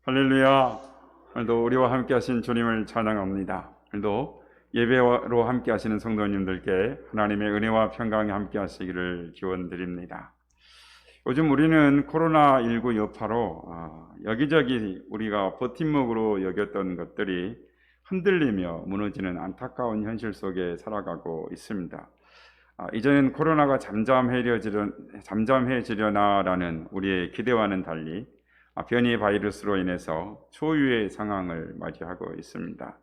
할렐루야. 오늘도 우리와 함께 하신 주님을 찬양합니다. 오늘도 예배로 함께 하시는 성도님들께 하나님의 은혜와 평강이 함께 하시기를 기원드립니다. 요즘 우리는 코로나19 여파로 여기저기 우리가 버팀목으로 여겼던 것들이 흔들리며 무너지는 안타까운 현실 속에 살아가고 있습니다. 이제는 코로나가 잠잠해지려나라는 우리의 기대와는 달리 변이 바이러스로 인해서 초유의 상황을 맞이하고 있습니다.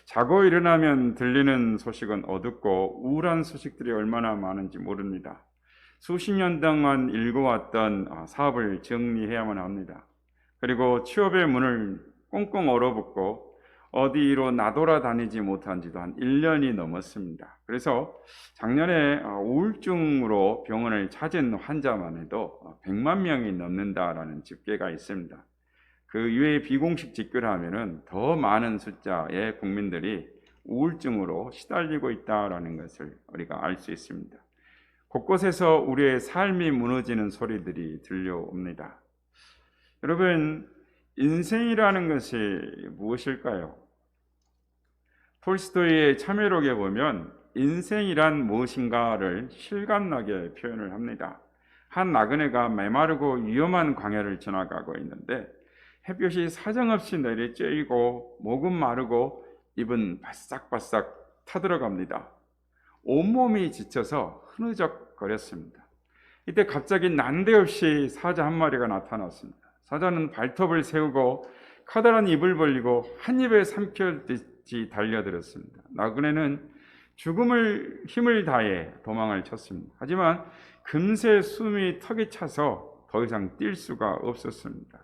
자고 일어나면 들리는 소식은 어둡고 우울한 소식들이 얼마나 많은지 모릅니다. 수십 년 동안 일궈왔던 사업을 정리해야만 합니다. 그리고 취업의 문을 꽁꽁 얼어붙고 어디로 나돌아다니지 못한 지도 한 1년이 넘었습니다. 그래서 작년에 우울증으로 병원을 찾은 환자만 해도 100만 명이 넘는다라는 집계가 있습니다. 그 이외에 비공식 집계를 하면은 더 많은 숫자의 국민들이 우울증으로 시달리고 있다라는 것을 우리가 알 수 있습니다. 곳곳에서 우리의 삶이 무너지는 소리들이 들려옵니다. 여러분, 인생이라는 것이 무엇일까요? 톨스토이의 참회록에 보면 인생이란 무엇인가를 실감나게 표현을 합니다. 한 나그네가 메마르고 위험한 광야를 지나가고 있는데 햇볕이 사정없이 내리쬐이고 목은 마르고 입은 바싹바싹 타들어갑니다. 온몸이 지쳐서 흐느적거렸습니다. 이때 갑자기 난데없이 사자 한 마리가 나타났습니다. 사자는 발톱을 세우고 커다란 입을 벌리고 한 입에 삼켜듯이 달려들었습니다. 나그네는 죽음을 힘을 다해 도망을 쳤습니다. 하지만 금세 숨이 턱에 차서 더 이상 뛸 수가 없었습니다.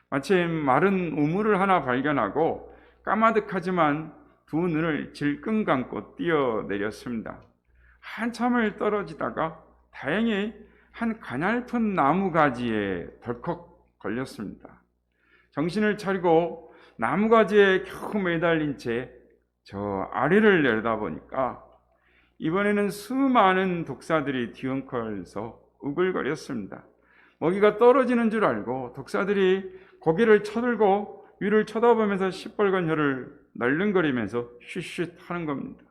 마침 마른 우물을 하나 발견하고 까마득하지만 두 눈을 질끈 감고 뛰어내렸습니다. 한참을 떨어지다가 다행히 한 가냘픈 나무가지에 덜컥 걸렸습니다. 정신을 차리고 나무가지에 겨우 매달린 채 저 아래를 내려다보니까 이번에는 수많은 독사들이 뒤엉켜서 우글거렸습니다. 먹이가 떨어지는 줄 알고 독사들이 고개를 쳐들고 위를 쳐다보면서 시뻘건 혀를 날름거리면서 쉿쉿 하는 겁니다.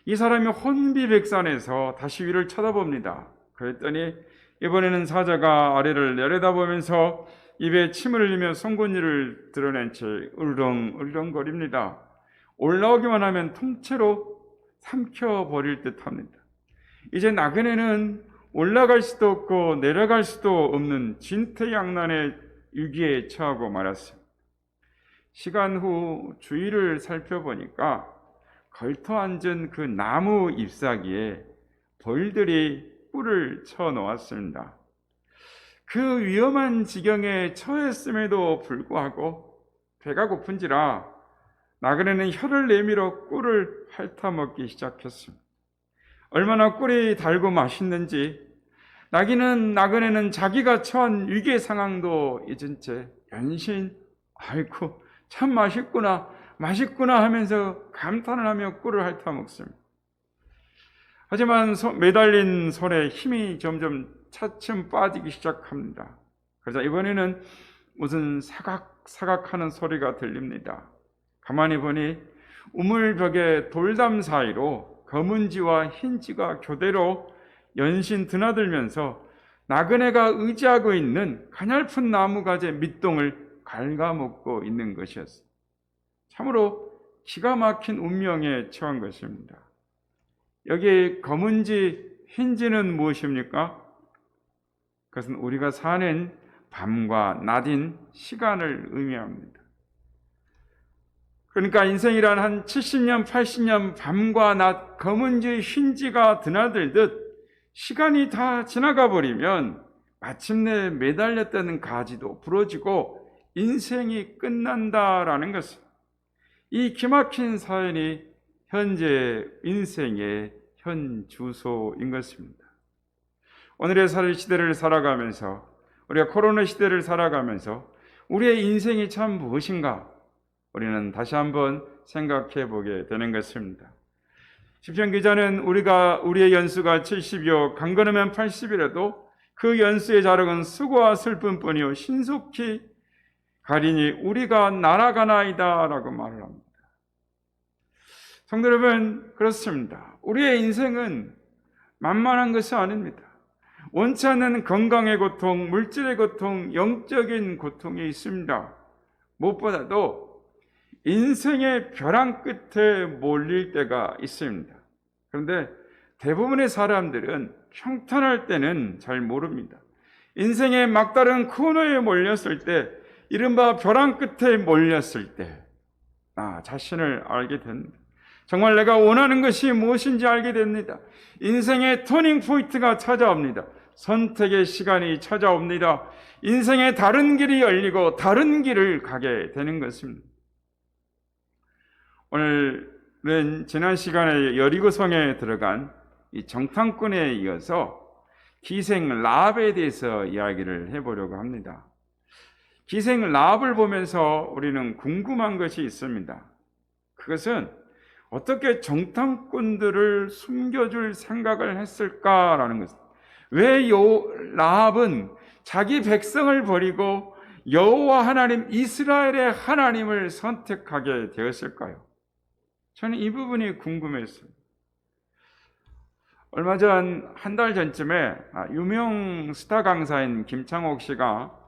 이 사람이 혼비백산해서 다시 위를 쳐다봅니다. 그랬더니 이번에는 사자가 아래를 내려다보면서 입에 침을 흘리며 송곳니를 드러낸 채 울렁울렁거립니다. 올라오기만 하면 통째로 삼켜버릴 듯합니다. 이제 나그네는 올라갈 수도 없고 내려갈 수도 없는 진퇴양난의 위기에 처하고 말았습니다. 시간 후 주위를 살펴보니까 걸터 앉은 그 나무 잎사귀에 벌들이 뿔을 쳐놓았습니다. 그 위험한 지경에 처했음에도 불구하고 배가 고픈지라 나그네는 혀를 내밀어 꿀을 핥아먹기 시작했습니다. 얼마나 꿀이 달고 맛있는지 나그네는 자기가 처한 위기 상황도 잊은 채 연신 아이고 참 맛있구나 하면서 감탄을 하며 꿀을 핥아먹습니다. 하지만 매달린 손에 힘이 점점 차츰 빠지기 시작합니다. 그래서 이번에는 무슨 사각사각하는 소리가 들립니다. 가만히 보니 우물벽의 돌담 사이로 검은지와 흰지가 교대로 연신 드나들면서 나그네가 의지하고 있는 가냘픈 나무가지 밑동을 갉아먹고 있는 것이었습니다. 참으로 기가 막힌 운명에 처한 것입니다. 여기 검은지, 흰지는 무엇입니까? 그것은 우리가 사는 밤과 낮인 시간을 의미합니다. 그러니까 인생이란 한 70년, 80년 밤과 낮 검은지, 흰지가 드나들듯 시간이 다 지나가 버리면 마침내 매달렸다는 가지도 부러지고 인생이 끝난다라는 것입니다. 이 기막힌 사연이 현재 인생의 현 주소인 것입니다. 오늘의 시대를 살아가면서 우리가 코로나 시대를 살아가면서 우리의 인생이 참 무엇인가 우리는 다시 한번 생각해 보게 되는 것입니다. 시편 기자는 우리의 연수가 70이요 강건하면 80이라도 그 연수의 자락은 수고와 슬픔뿐이요 신속히 가리니 우리가 날아가나이다 라고 말을 합니다. 성도 여러분, 그렇습니다. 우리의 인생은 만만한 것이 아닙니다. 원치 않는 건강의 고통, 물질의 고통, 영적인 고통이 있습니다. 무엇보다도 인생의 벼랑 끝에 몰릴 때가 있습니다. 그런데 대부분의 사람들은 평탄할 때는 잘 모릅니다. 인생의 막다른 코너에 몰렸을 때, 이른바 벼랑 끝에 몰렸을 때 자신을 알게 됩니다. 정말 내가 원하는 것이 무엇인지 알게 됩니다. 인생의 터닝 포인트가 찾아옵니다. 선택의 시간이 찾아옵니다. 인생의 다른 길이 열리고 다른 길을 가게 되는 것입니다. 오늘은 지난 시간에 여리고성에 들어간 이 정탐꾼에 이어서 기생 라합에 대해서 이야기를 해보려고 합니다. 기생 라합을 보면서 우리는 궁금한 것이 있습니다. 그것은 어떻게 정탐꾼들을 숨겨줄 생각을 했을까라는 것입니다. 왜 라합은 자기 백성을 버리고 여호와 하나님, 이스라엘의 하나님을 선택하게 되었을까요? 저는 이 부분이 궁금했어요. 얼마 전, 한 달 전쯤에 유명 스타 강사인 김창옥 씨가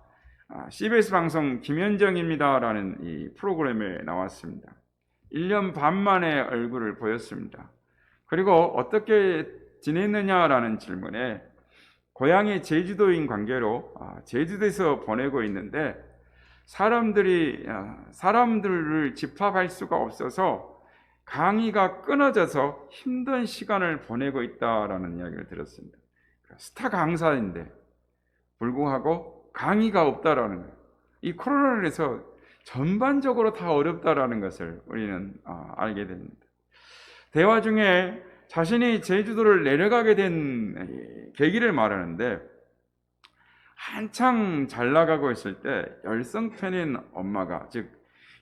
CBS 방송 김현정입니다라는 이 프로그램에 나왔습니다. 1년 반 만에 얼굴을 보였습니다. 그리고 어떻게 지냈느냐라는 질문에 고향이 제주도인 관계로 제주도에서 보내고 있는데 사람들을 집합할 수가 없어서 강의가 끊어져서 힘든 시간을 보내고 있다라는 이야기를 들었습니다. 스타 강사인데 불구하고 강의가 없다라는 거예요. 이 코로나로 인해서 전반적으로 다 어렵다라는 것을 우리는 알게 됩니다. 대화 중에 자신이 제주도를 내려가게 된 계기를 말하는데, 한창 잘 나가고 있을 때 열성팬인 엄마가, 즉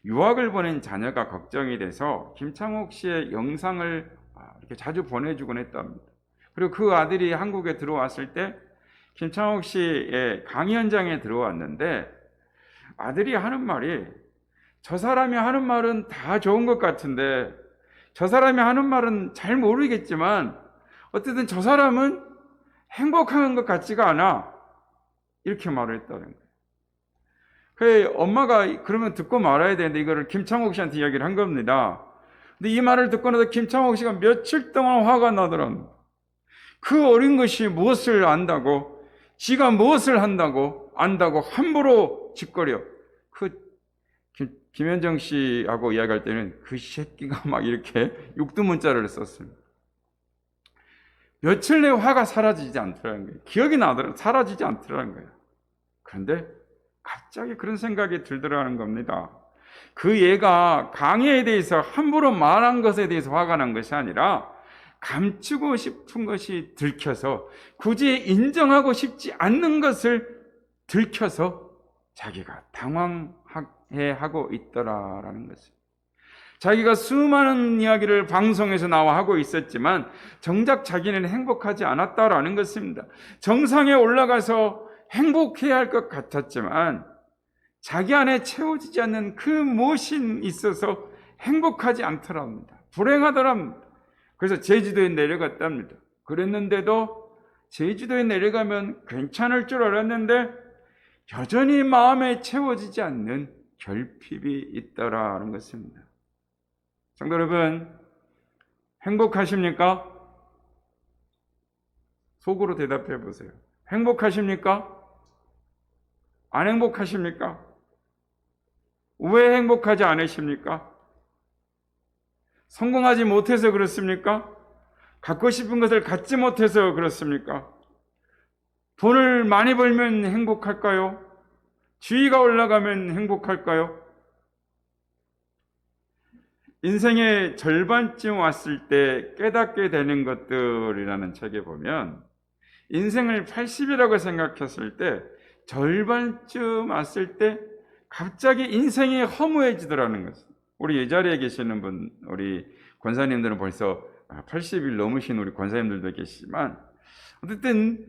유학을 보낸 자녀가 걱정이 돼서 김창옥 씨의 영상을 이렇게 자주 보내주곤 했답니다. 그리고 그 아들이 한국에 들어왔을 때 김창옥 씨의 강의 현장에 들어왔는데 아들이 하는 말이, 저 사람이 하는 말은 다 좋은 것 같은데 저 사람이 하는 말은 잘 모르겠지만 어쨌든 저 사람은 행복한 것 같지가 않아, 이렇게 말을 했다는 거예요. 그 엄마가 그러면 듣고 말아야 되는데 이거를 김창옥 씨한테 이야기를 한 겁니다. 근데 이 말을 듣고 나서 김창옥 씨가 며칠 동안 화가 나더랍니다. 그 어린 것이 무엇을 안다고, 지가 무엇을 안다고 함부로 짓거려. 김현정 씨하고 이야기할 때는 그 새끼가 막 이렇게 육두문자를 썼습니다. 며칠 내에 화가 사라지지 않더라는 거예요. 기억이 나더라도 사라지지 않더라는 거예요. 그런데 갑자기 그런 생각이 들더라는 겁니다. 그 얘가 강의에 대해서 함부로 말한 것에 대해서 화가 난 것이 아니라 감추고 싶은 것이 들켜서, 굳이 인정하고 싶지 않는 것을 들켜서 자기가 당황해하고 있더라라는 것입니다. 자기가 수많은 이야기를 방송에서 나와 하고 있었지만 정작 자기는 행복하지 않았다라는 것입니다. 정상에 올라가서 행복해야 할 것 같았지만 자기 안에 채워지지 않는 그 무엇이 있어서 행복하지 않더랍니다. 불행하더랍니다. 그래서 제주도에 내려갔답니다. 그랬는데도 제주도에 내려가면 괜찮을 줄 알았는데 여전히 마음에 채워지지 않는 결핍이 있더라는 것입니다. 성도 여러분, 행복하십니까? 속으로 대답해 보세요. 행복하십니까? 안 행복하십니까? 왜 행복하지 않으십니까? 성공하지 못해서 그렇습니까? 갖고 싶은 것을 갖지 못해서 그렇습니까? 돈을 많이 벌면 행복할까요? 지위가 올라가면 행복할까요? 인생의 절반쯤 왔을 때 깨닫게 되는 것들이라는 책에 보면, 인생을 80이라고 생각했을 때 절반쯤 왔을 때 갑자기 인생이 허무해지더라는 것입니다. 우리 이 자리에 계시는 분, 우리 권사님들은 벌써 80일 넘으신 우리 권사님들도 계시지만, 어쨌든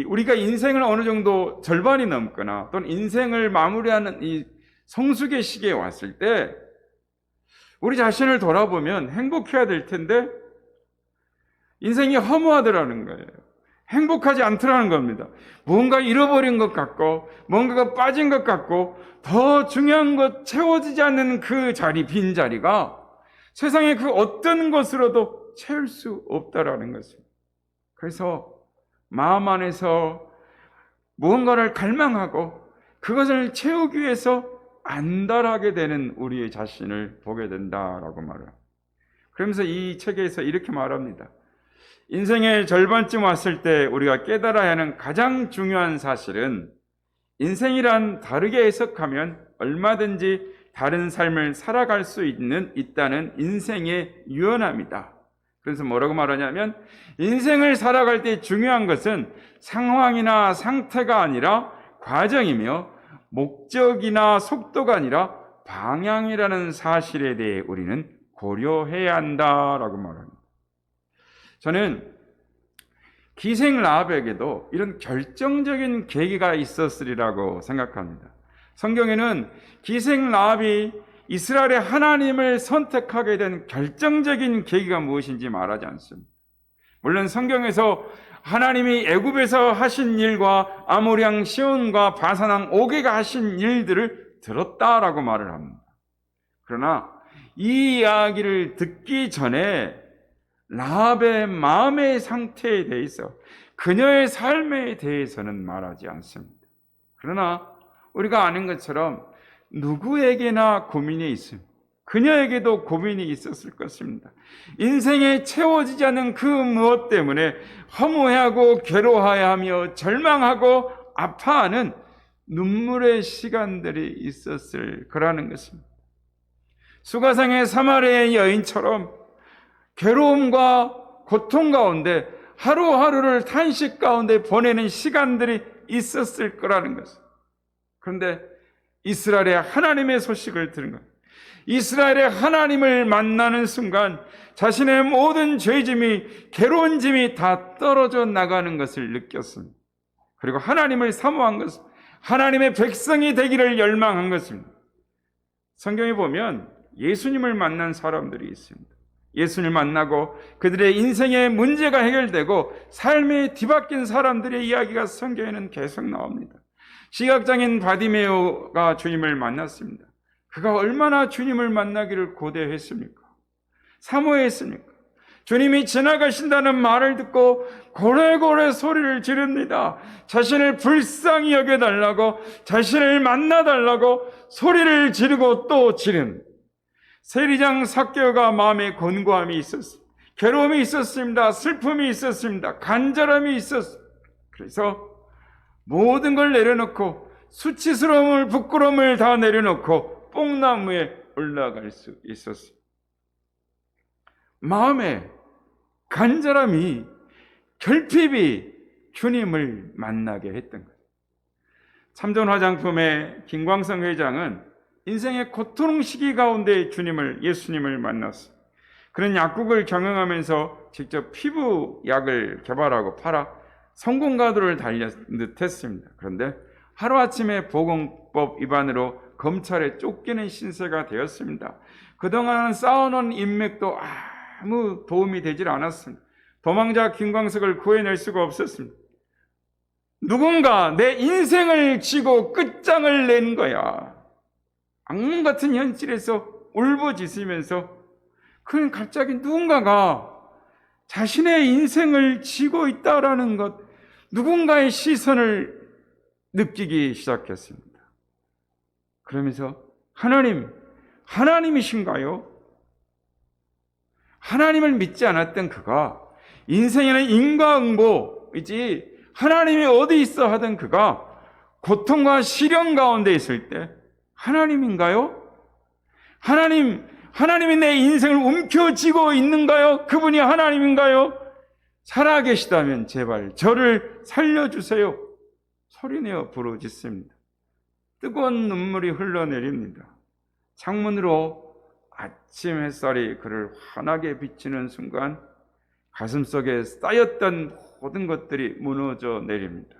우리가 인생을 어느 정도 절반이 넘거나 또는 인생을 마무리하는 이 성숙의 시기에 왔을 때 우리 자신을 돌아보면 행복해야 될 텐데 인생이 허무하더라는 거예요. 행복하지 않더라는 겁니다. 뭔가 잃어버린 것 같고 뭔가가 빠진 것 같고 더 중요한 것 채워지지 않는 그 자리, 빈자리가 세상의 그 어떤 것으로도 채울 수 없다라는 것입니다. 그래서 마음 안에서 무언가를 갈망하고 그것을 채우기 위해서 안달하게 되는 우리의 자신을 보게 된다라고 말합니다. 그러면서 이 책에서 이렇게 말합니다. 인생의 절반쯤 왔을 때 우리가 깨달아야 하는 가장 중요한 사실은 인생이란 다르게 해석하면 얼마든지 다른 삶을 살아갈 수 있다는 인생의 유연함이다. 그래서 뭐라고 말하냐면 인생을 살아갈 때 중요한 것은 상황이나 상태가 아니라 과정이며 목적이나 속도가 아니라 방향이라는 사실에 대해 우리는 고려해야 한다라고 말합니다. 저는 기생 라합에게도 이런 결정적인 계기가 있었으리라고 생각합니다. 성경에는 기생 라합이 이스라엘의 하나님을 선택하게 된 결정적인 계기가 무엇인지 말하지 않습니다. 물론 성경에서 하나님이 애굽에서 하신 일과 아모리왕 시온과 바산왕 오게가 하신 일들을 들었다라고 말을 합니다. 그러나 이 이야기를 듣기 전에 라합의 마음의 상태에 대해서 그녀의 삶에 대해서는 말하지 않습니다. 그러나 우리가 아는 것처럼 누구에게나 고민이 있습니다. 그녀에게도 고민이 있었을 것입니다. 인생에 채워지지 않는 그 무엇 때문에 허무해하고 괴로워하며 절망하고 아파하는 눈물의 시간들이 있었을 거라는 것입니다. 수가성의 사마리아의 여인처럼 괴로움과 고통 가운데 하루하루를 탄식 가운데 보내는 시간들이 있었을 거라는 것입니다. 그런데 이스라엘의 하나님의 소식을 들은 것, 이스라엘의 하나님을 만나는 순간 자신의 모든 죄짐이, 괴로운 짐이 다 떨어져 나가는 것을 느꼈습니다. 그리고 하나님을 사모한 것입니다. 하나님의 백성이 되기를 열망한 것입니다. 성경에 보면 예수님을 만난 사람들이 있습니다. 예수님을 만나고 그들의 인생의 문제가 해결되고 삶이 뒤바뀐 사람들의 이야기가 성경에는 계속 나옵니다. 시각장애인 바디메오가 주님을 만났습니다. 그가 얼마나 주님을 만나기를 고대했습니까? 사모했습니까? 주님이 지나가신다는 말을 듣고 고래고래 소리를 지릅니다. 자신을 불쌍히 여겨달라고, 자신을 만나달라고 소리를 지르고 또 지릅니다. 세리장 삭개오가 마음에 곤고함이 있었습니다. 괴로움이 있었습니다. 슬픔이 있었습니다. 간절함이 있었습니다. 그래서 모든 걸 내려놓고 수치스러움을, 부끄러움을 다 내려놓고 뽕나무에 올라갈 수 있었습니다. 마음에 간절함이, 결핍이 주님을 만나게 했던 거예요. 참전 화장품의 김광성 회장은 인생의 고통 시기 가운데 예수님을 만났어요. 그런 약국을 경영하면서 직접 피부 약을 개발하고 팔아 성공 가도를 달린 듯 했습니다. 그런데 하루아침에 보건법 위반으로 검찰에 쫓기는 신세가 되었습니다. 그동안 쌓아놓은 인맥도 아무 도움이 되질 않았습니다. 도망자 김광석을 구해낼 수가 없었습니다. 누군가 내 인생을 쥐고 끝장을 낸 거야. 악몽 같은 현실에서 울부짖으면서 그는 갑자기 누군가가 자신의 인생을 쥐고 있다라는 것, 누군가의 시선을 느끼기 시작했습니다. 그러면서 하나님이신가요? 하나님을 믿지 않았던 그가, 인생에는 인과응보이지 하나님이 어디 있어 하던 그가 고통과 시련 가운데 있을 때 하나님인가요? 하나님이 내 인생을 움켜쥐고 있는가요? 그분이 하나님인가요? 살아계시다면 제발 저를 살려주세요. 소리내어 부르짖습니다. 뜨거운 눈물이 흘러내립니다. 창문으로 아침 햇살이 그를 환하게 비치는 순간 가슴속에 쌓였던 모든 것들이 무너져 내립니다.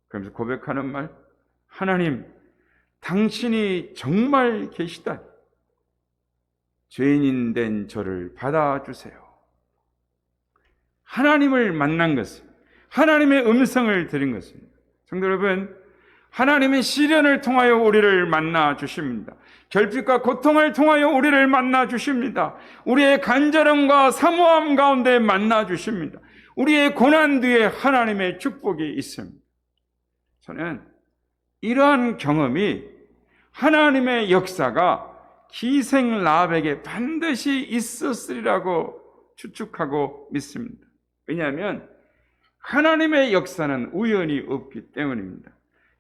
그러면서 고백하는 말, 하나님, 당신이 정말 계시다니 죄인인 된 저를 받아주세요. 하나님을 만난 것은, 하나님의 음성을 들은 것입니다. 성도 여러분, 하나님의 시련을 통하여 우리를 만나 주십니다. 결핍과 고통을 통하여 우리를 만나 주십니다. 우리의 간절함과 사모함 가운데 만나 주십니다. 우리의 고난 뒤에 하나님의 축복이 있습니다. 저는 이러한 경험이 하나님의 역사가 기생 라합에게 반드시 있었으리라고 추측하고 믿습니다. 왜냐하면 하나님의 역사는 우연이 없기 때문입니다.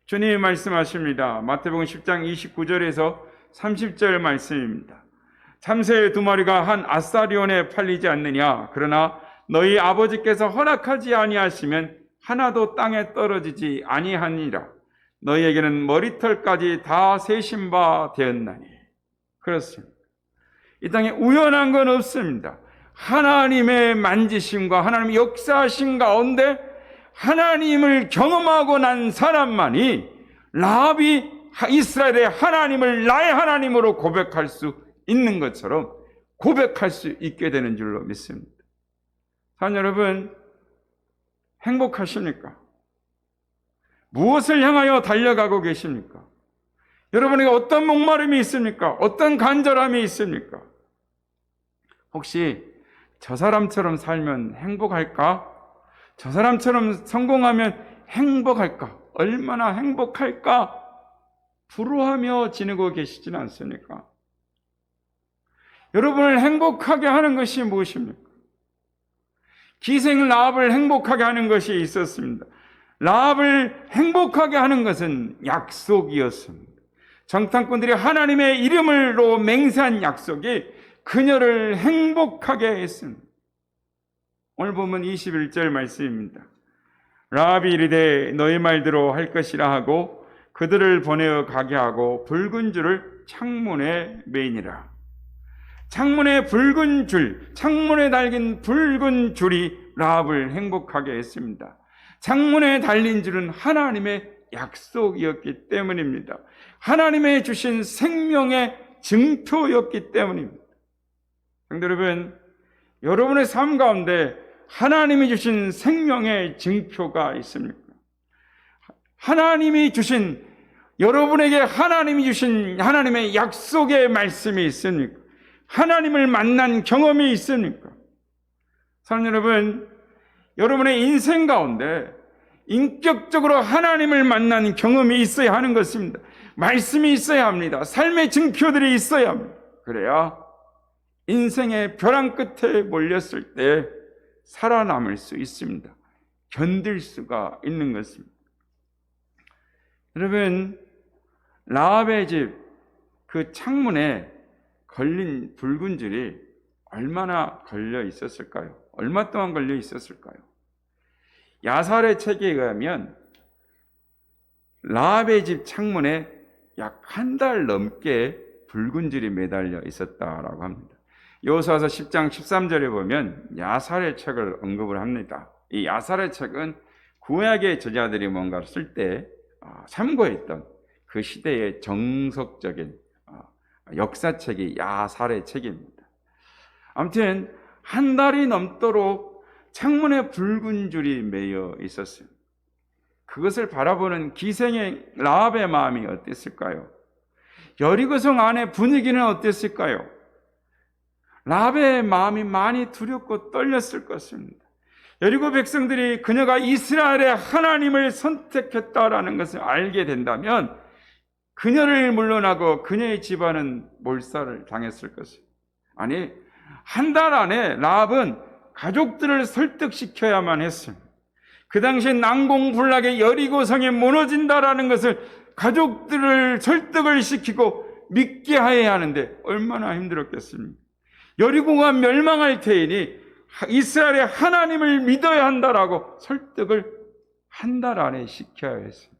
주님이 말씀하십니다. 마태복음 10장 29절에서 30절 말씀입니다. 참새 2마리가 한 아사리온에 팔리지 않느냐? 그러나 너희 아버지께서 허락하지 아니하시면 하나도 땅에 떨어지지 아니하니라. 너희에게는 머리털까지 다 세신 바 되었나니. 그렇습니다. 이 땅에 우연한 건 없습니다. 하나님의 만지심과 하나님의 역사하신 가운데 하나님을 경험하고 난 사람만이 라합이 이스라엘의 하나님을 나의 하나님으로 고백할 수 있는 것처럼 고백할 수 있게 되는 줄로 믿습니다. 사랑 여러분, 행복하십니까? 무엇을 향하여 달려가고 계십니까? 여러분에게 어떤 목마름이 있습니까? 어떤 간절함이 있습니까? 혹시 저 사람처럼 살면 행복할까? 저 사람처럼 성공하면 행복할까? 얼마나 행복할까? 부러워하며 지내고 계시지는 않습니까? 여러분을 행복하게 하는 것이 무엇입니까? 기생 라합을 행복하게 하는 것이 있었습니다. 라합을 행복하게 하는 것은 약속이었습니다. 정탐꾼들이 하나님의 이름으로 맹세한 약속이 그녀를 행복하게 했습니다. 오늘 보면 21절 말씀입니다. 라합이 이르되 너희 말대로 할 것이라 하고 그들을 보내어 가게 하고 붉은 줄을 창문에 매니라. 창문에 붉은 줄, 창문에 달린 붉은 줄이 라합을 행복하게 했습니다. 창문에 달린 줄은 하나님의 약속이었기 때문입니다. 하나님의 주신 생명의 증표였기 때문입니다. 성도 여러분, 여러분의 삶 가운데 하나님이 주신 생명의 증표가 있습니까? 하나님이 주신, 여러분에게 하나님이 주신 하나님의 약속의 말씀이 있습니까? 하나님을 만난 경험이 있습니까? 사랑 여러분, 여러분의 인생 가운데 인격적으로 하나님을 만난 경험이 있어야 하는 것입니다. 말씀이 있어야 합니다. 삶의 증표들이 있어야 합니다. 그래야 인생의 벼랑 끝에 몰렸을 때 살아남을 수 있습니다. 견딜 수가 있는 것입니다. 여러분, 라합의 집 그 창문에 걸린 붉은 줄이 얼마나 걸려 있었을까요? 얼마 동안 걸려 있었을까요? 야살의 책에 의하면 라합의 집 창문에 약 한 달 넘게 붉은 줄이 매달려 있었다라고 합니다. 여호수아서 10장 13절에 보면 야살의 책을 언급을 합니다. 이 야살의 책은 구약의 저자들이 뭔가를 쓸 때 참고했던 그 시대의 정석적인 역사책이 야살의 책입니다. 아무튼 한 달이 넘도록 창문에 붉은 줄이 매여 있었어요. 그것을 바라보는 기생의 라합의 마음이 어땠을까요? 여리고성 안의 분위기는 어땠을까요? 라합의 마음이 많이 두렵고 떨렸을 것입니다. 여리고 백성들이 그녀가 이스라엘의 하나님을 선택했다라는 것을 알게 된다면 그녀를 물러나고 그녀의 집안은 몰살을 당했을 것입니다. 아니, 한 달 안에 라합은 가족들을 설득시켜야만 했습니다. 그 당시에 난공불락의 여리고성이 무너진다라는 것을 가족들을 설득을 시키고 믿게 해야 하는데 얼마나 힘들었겠습니까? 여리고가 멸망할 테이니 이스라엘의 하나님을 믿어야 한다라고 설득을 한 달 안에 시켜야 했습니다.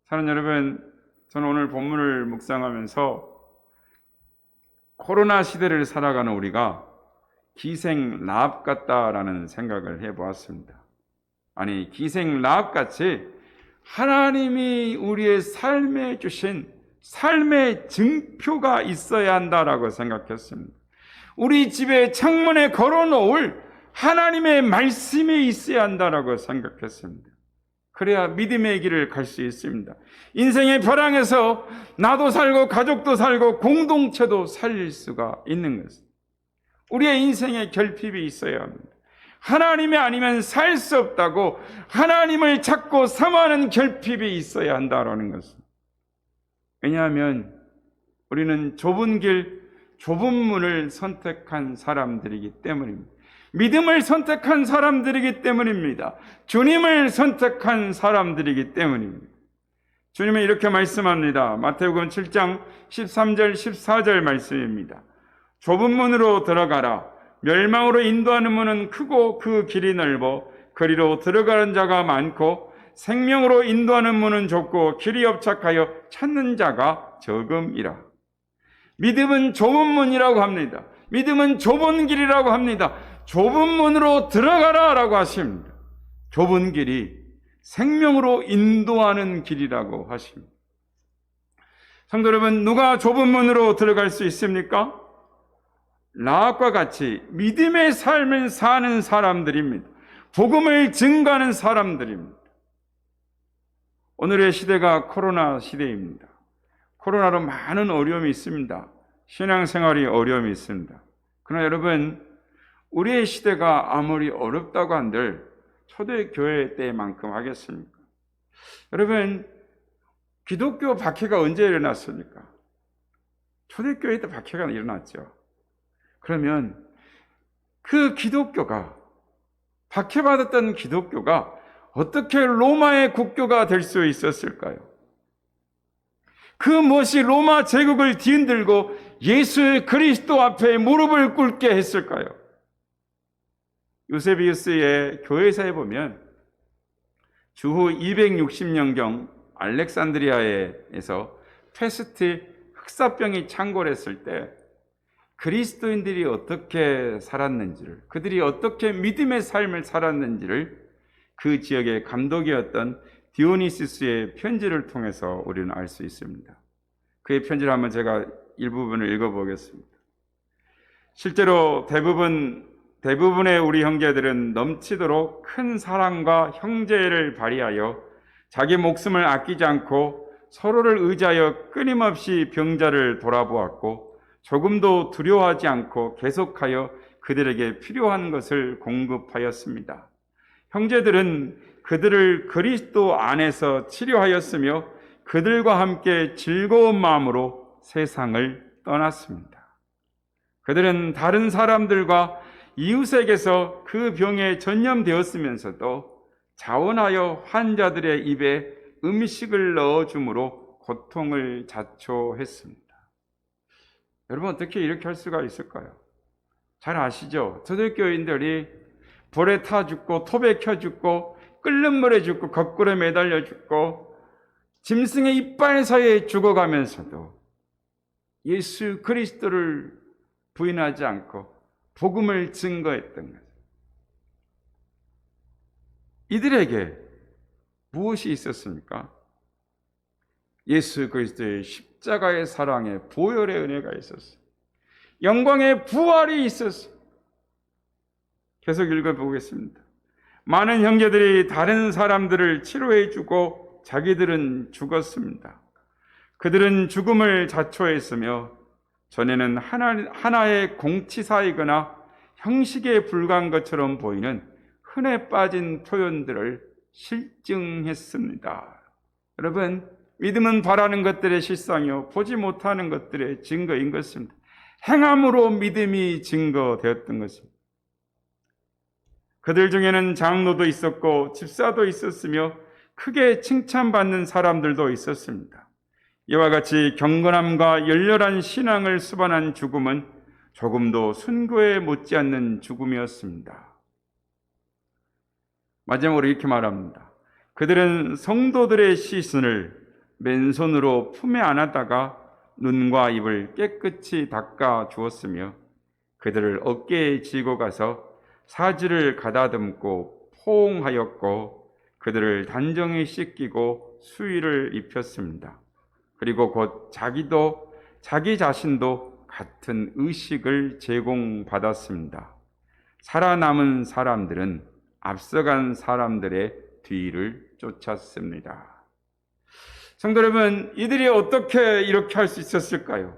사랑하는 여러분, 저는 오늘 본문을 묵상하면서 코로나 시대를 살아가는 우리가 기생 라합 같다라는 생각을 해보았습니다. 아니, 기생 라합 같이 하나님이 우리의 삶에 주신 삶의 증표가 있어야 한다라고 생각했습니다. 우리 집에 창문에 걸어놓을 하나님의 말씀이 있어야 한다라고 생각했습니다. 그래야 믿음의 길을 갈 수 있습니다. 인생의 벼랑에서 나도 살고 가족도 살고 공동체도 살릴 수가 있는 것입니다. 우리의 인생에 결핍이 있어야 합니다. 하나님이 아니면 살 수 없다고 하나님을 찾고 삼하는 결핍이 있어야 한다라는 것입니다. 왜냐하면 우리는 좁은 길, 좁은 문을 선택한 사람들이기 때문입니다. 믿음을 선택한 사람들이기 때문입니다. 주님을 선택한 사람들이기 때문입니다. 주님은 이렇게 말씀합니다. 마태복음 7장 13절 14절 말씀입니다. 좁은 문으로 들어가라. 멸망으로 인도하는 문은 크고 그 길이 넓어 그리로 들어가는 자가 많고 생명으로 인도하는 문은 좁고 길이 협착하여 찾는 자가 적음이라. 믿음은 좁은 문이라고 합니다. 믿음은 좁은 길이라고 합니다. 좁은 문으로 들어가라 라고 하십니다. 좁은 길이 생명으로 인도하는 길이라고 하십니다. 성도 여러분, 누가 좁은 문으로 들어갈 수 있습니까? 라합과 같이 믿음의 삶을 사는 사람들입니다. 복음을 증거하는 사람들입니다. 오늘의 시대가 코로나 시대입니다. 코로나로 많은 어려움이 있습니다. 신앙생활이 어려움이 있습니다. 그러나 여러분, 우리의 시대가 아무리 어렵다고 한들 초대교회 때만큼 하겠습니까? 여러분, 기독교 박해가 언제 일어났습니까? 초대교회 때 박해가 일어났죠. 그러면 그 기독교가, 박해받았던 기독교가 어떻게 로마의 국교가 될 수 있었을까요? 그 무엇이 로마 제국을 뒤흔들고 예수 그리스도 앞에 무릎을 꿇게 했을까요? 요세비우스의 교회사에 보면 주후 260년경 알렉산드리아에서 페스트 흑사병이 창궐했을 때 그리스도인들이 어떻게 살았는지를, 그들이 어떻게 믿음의 삶을 살았는지를 그 지역의 감독이었던 디오니시스의 편지를 통해서 우리는 알 수 있습니다. 그의 편지를 한번 제가 일부분을 읽어보겠습니다. 실제로 대부분의 우리 형제들은 넘치도록 큰 사랑과 형제를 발휘하여 자기 목숨을 아끼지 않고 서로를 의지하여 끊임없이 병자를 돌아보았고 조금도 두려워하지 않고 계속하여 그들에게 필요한 것을 공급하였습니다. 형제들은 그들을 그리스도 안에서 치료하였으며 그들과 함께 즐거운 마음으로 세상을 떠났습니다. 그들은 다른 사람들과 이웃에게서 그 병에 전염되었으면서도 자원하여 환자들의 입에 음식을 넣어줌으로 고통을 자초했습니다. 여러분, 어떻게 이렇게 할 수가 있을까요? 잘 아시죠? 초대교인들이 불에 타 죽고 톱에 켜 죽고 끓는 물에 죽고 거꾸로 매달려 죽고 짐승의 이빨 사이에 죽어가면서도 예수 그리스도를 부인하지 않고 복음을 증거했던 것. 이들에게 무엇이 있었습니까? 예수 그리스도의 십자가의 사랑에 보혈의 은혜가 있었어요. 영광의 부활이 있었어요. 계속 읽어보겠습니다. 많은 형제들이 다른 사람들을 치료해주고 자기들은 죽었습니다. 그들은 죽음을 자초했으며 전에는 하나의 공치사이거나 형식에 불과한 것처럼 보이는 흔해 빠진 표현들을 실증했습니다. 여러분, 믿음은 바라는 것들의 실상이요 보지 못하는 것들의 증거인 것입니다. 행함으로 믿음이 증거되었던 것입니다. 그들 중에는 장로도 있었고 집사도 있었으며 크게 칭찬받는 사람들도 있었습니다. 이와 같이 경건함과 열렬한 신앙을 수반한 죽음은 조금도 순교에 못지않는 죽음이었습니다. 마지막으로 이렇게 말합니다. 그들은 성도들의 시신을 맨손으로 품에 안았다가 눈과 입을 깨끗이 닦아 주었으며 그들을 어깨에 지고 가서 사지를 가다듬고 포옹하였고 그들을 단정히 씻기고 수의를 입혔습니다. 그리고 곧 자기 자신도 같은 의식을 제공받았습니다. 살아남은 사람들은 앞서간 사람들의 뒤를 쫓았습니다. 성도 여러분, 이들이 어떻게 이렇게 할 수 있었을까요?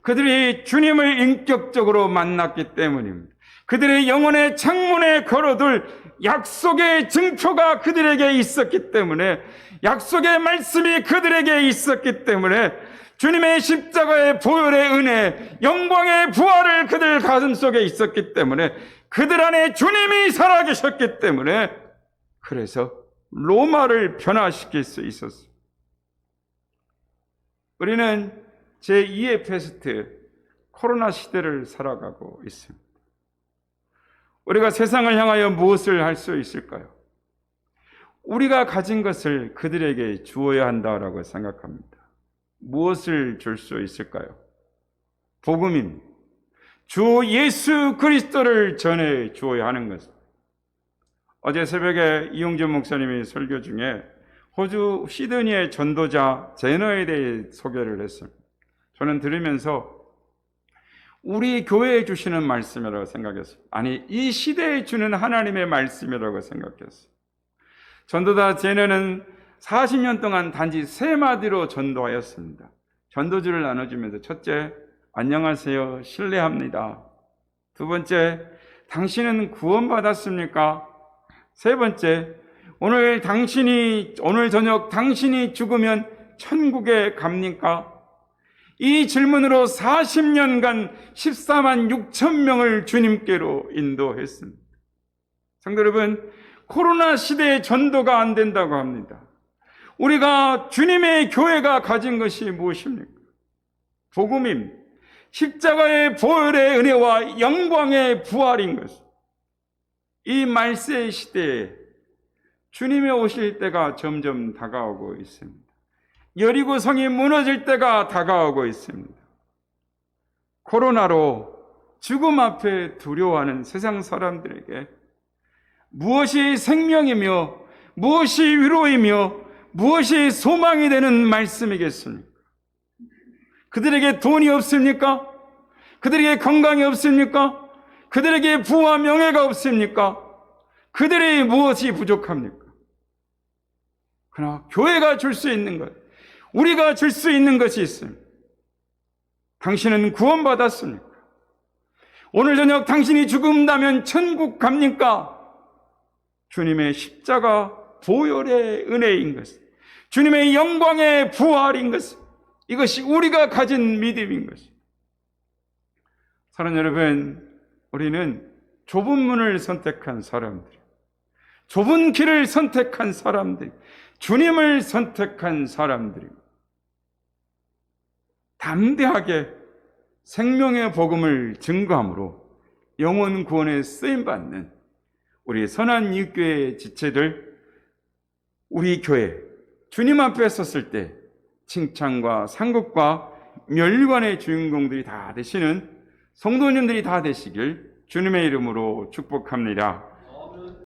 그들이 주님을 인격적으로 만났기 때문입니다. 그들의 영혼의 창문에 걸어둘 약속의 증표가 그들에게 있었기 때문에, 약속의 말씀이 그들에게 있었기 때문에, 주님의 십자가의 보혈의 은혜, 영광의 부활을 그들 가슴속에 있었기 때문에, 그들 안에 주님이 살아계셨기 때문에, 그래서 로마를 변화시킬 수 있었습니다. 우리는 제2의 패스트 코로나 시대를 살아가고 있습니다. 우리가 세상을 향하여 무엇을 할 수 있을까요? 우리가 가진 것을 그들에게 주어야 한다라고 생각합니다. 무엇을 줄 수 있을까요? 복음입니다. 주 예수 그리스도를 전해 주어야 하는 것입니다. 어제 새벽에 이용재 목사님이 설교 중에 호주 시드니의 전도자 제너에 대해 소개를 했습니다. 저는 들으면서 우리 교회에 주시는 말씀이라고 생각했어요. 아니, 이 시대에 주는 하나님의 말씀이라고 생각했어요. 전도자 제너는 40년 동안 단지 3마디로 전도하였습니다. 전도주를 나눠주면서 첫째, 안녕하세요, 신뢰합니다. 두 번째, 당신은 구원받았습니까? 세 번째, 오늘 저녁 당신이 죽으면 천국에 갑니까? 이 질문으로 40년간 14만 6천 명을 주님께로 인도했습니다. 성도 여러분, 코로나 시대에 전도가 안 된다고 합니다. 우리가 주님의 교회가 가진 것이 무엇입니까? 복음입니다. 십자가의 보혈의 은혜와 영광의 부활인 것. 이 말세 시대에 주님이 오실 때가 점점 다가오고 있습니다. 여리고 성이 무너질 때가 다가오고 있습니다. 코로나로 죽음 앞에 두려워하는 세상 사람들에게 무엇이 생명이며 무엇이 위로이며 무엇이 소망이 되는 말씀이겠습니까? 그들에게 돈이 없습니까? 그들에게 건강이 없습니까? 그들에게 부와 명예가 없습니까? 그들의 무엇이 부족합니까? 그러나 교회가 줄 수 있는 것, 우리가 줄 수 있는 것이 있습니다. 당신은 구원받았습니까? 오늘 저녁 당신이 죽음다면 천국 갑니까? 주님의 십자가 보혈의 은혜인 것, 주님의 영광의 부활인 것, 이것이 우리가 가진 믿음인 것입니다. 사랑하는 여러분, 우리는 좁은 문을 선택한 사람들, 좁은 길을 선택한 사람들, 주님을 선택한 사람들입니다. 담대하게 생명의 복음을 증거함으로 영혼 구원에 쓰임받는 우리 선한 이웃교회의 지체들, 우리 교회 주님 앞에 섰을 때 칭찬과 상급과 멸관의 주인공들이 다 되시는 성도님들이 다 되시길 주님의 이름으로 축복합니다.